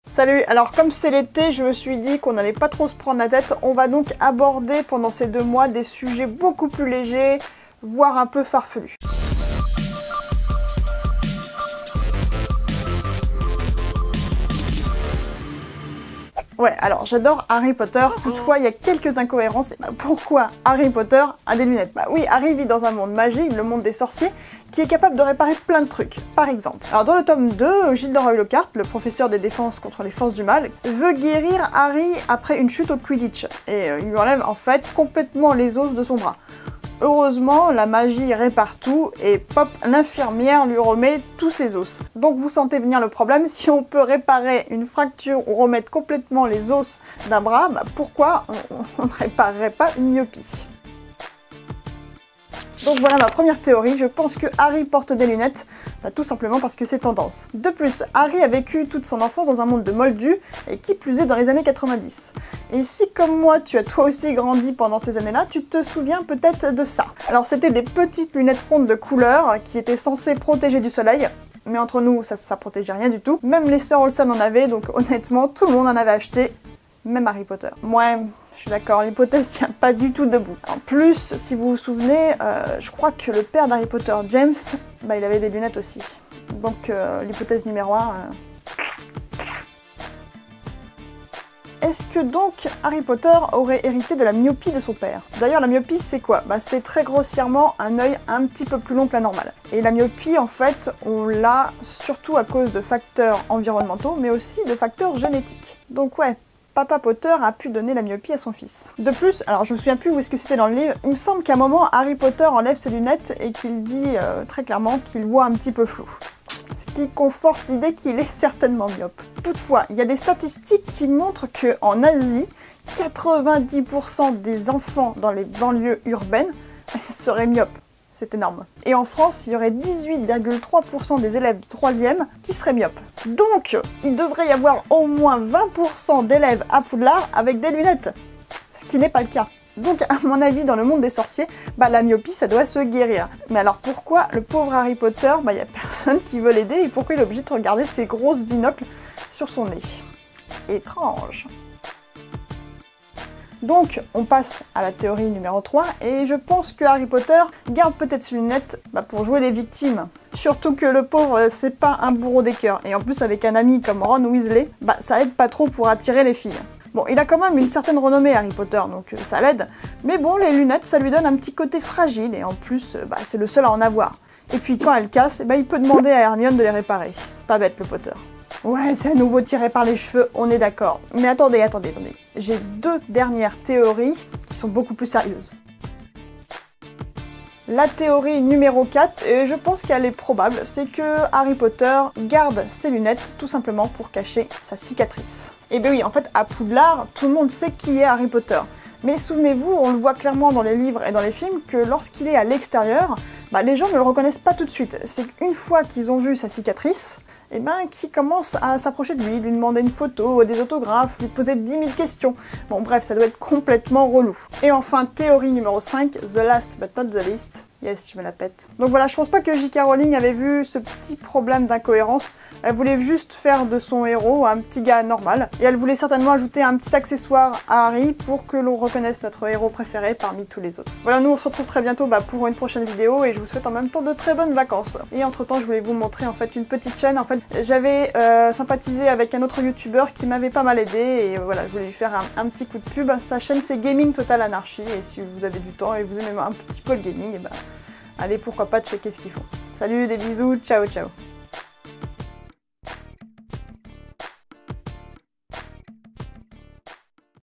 Salut, alors comme c'est l'été, je me suis dit qu'on n'allait pas trop se prendre la tête. On va donc aborder pendant ces 2 mois des sujets beaucoup plus légers, voire un peu farfelus. Ouais, alors j'adore Harry Potter, toutefois il y a quelques incohérences. Pourquoi Harry Potter a des lunettes? Bah oui, Harry vit dans un monde magique, le monde des sorciers, qui est capable de réparer plein de trucs. Par exemple, alors dans le tome 2, Gilles de Roy Lockhart, le professeur des défenses contre les forces du mal, veut guérir Harry après une chute au Quidditch, et il lui enlève en fait complètement les os de son bras. Heureusement, la magie répare tout et pop, l'infirmière lui remet tous ses os. Donc vous sentez venir le problème, si on peut réparer une fracture ou remettre complètement les os d'un bras, bah pourquoi on ne réparerait pas une myopie? Donc voilà ma première théorie, je pense que Harry porte des lunettes, tout simplement parce que c'est tendance. De plus, Harry a vécu toute son enfance dans un monde de moldus, et qui plus est dans les années 90. Et si comme moi tu as toi aussi grandi pendant ces années-là, tu te souviens peut-être de ça. Alors c'était des petites lunettes rondes de couleur qui étaient censées protéger du soleil, mais entre nous ça protégeait rien du tout. Même les sœurs Olsen en avaient, donc honnêtement tout le monde en avait acheté. Même Harry Potter. Ouais, je suis d'accord, l'hypothèse tient pas du tout debout. En plus, si vous vous souvenez, je crois que le père d'Harry Potter, James, bah il avait des lunettes aussi. Donc l'hypothèse numéro 1... Est-ce que donc Harry Potter aurait hérité de la myopie de son père? D'ailleurs, la myopie, c'est quoi? Bah, c'est très grossièrement un œil un petit peu plus long que la normale. Et la myopie, en fait, on l'a surtout à cause de facteurs environnementaux, mais aussi de facteurs génétiques. Donc ouais, Papa Potter a pu donner la myopie à son fils. De plus, alors je me souviens plus où est-ce que c'était dans le livre, il me semble qu'à un moment, Harry Potter enlève ses lunettes et qu'il dit très clairement qu'il voit un petit peu flou. Ce qui conforte l'idée qu'il est certainement myope. Toutefois, il y a des statistiques qui montrent qu'en Asie, 90% des enfants dans les banlieues urbaines seraient myopes. C'est énorme. Et en France, il y aurait 18,3% des élèves de 3e qui seraient myopes. Donc, il devrait y avoir au moins 20% d'élèves à Poudlard avec des lunettes. Ce qui n'est pas le cas. Donc, à mon avis, dans le monde des sorciers, bah, la myopie, ça doit se guérir. Mais alors pourquoi le pauvre Harry Potter, bah, y a personne qui veut l'aider et pourquoi il est obligé de regarder ses grosses binocles sur son nez? Étrange. Donc, on passe à la théorie numéro 3, et je pense que Harry Potter garde peut-être ses lunettes pour jouer les victimes. Surtout que le pauvre, c'est pas un bourreau des cœurs, et en plus avec un ami comme Ron Weasley, ça aide pas trop pour attirer les filles. Bon, il a quand même une certaine renommée Harry Potter, donc ça l'aide, mais bon, les lunettes, ça lui donne un petit côté fragile, et en plus, c'est le seul à en avoir. Et puis quand elles cassent, il peut demander à Hermione de les réparer. Pas bête le Potter. Ouais, c'est à nouveau tiré par les cheveux, on est d'accord. Mais attendez. J'ai 2 dernières théories qui sont beaucoup plus sérieuses. La théorie numéro 4, et je pense qu'elle est probable, c'est que Harry Potter garde ses lunettes tout simplement pour cacher sa cicatrice. Et ben oui, en fait, à Poudlard, tout le monde sait qui est Harry Potter. Mais souvenez-vous, on le voit clairement dans les livres et dans les films, que lorsqu'il est à l'extérieur, les gens ne le reconnaissent pas tout de suite. C'est qu'une fois qu'ils ont vu sa cicatrice, qui commencent à s'approcher de lui demander une photo, des autographes, lui poser 10 000 questions. Bon bref, ça doit être complètement relou. Et enfin, théorie numéro 5, the last but not the least. Yes, je me la pète. Donc voilà, je pense pas que J.K. Rowling avait vu ce petit problème d'incohérence. Elle voulait juste faire de son héros un petit gars normal. Et elle voulait certainement ajouter un petit accessoire à Harry pour que l'on reconnaisse notre héros préféré parmi tous les autres. Voilà, nous on se retrouve très bientôt pour une prochaine vidéo et je vous souhaite en même temps de très bonnes vacances. Et entre temps, je voulais vous montrer en fait une petite chaîne. En fait, j'avais sympathisé avec un autre youtubeur qui m'avait pas mal aidé et voilà, je voulais lui faire un petit coup de pub. Sa chaîne c'est Gaming Total Anarchy et si vous avez du temps et vous aimez un petit peu le gaming, allez pourquoi pas checker ce qu'ils font. Salut, des bisous, ciao ciao.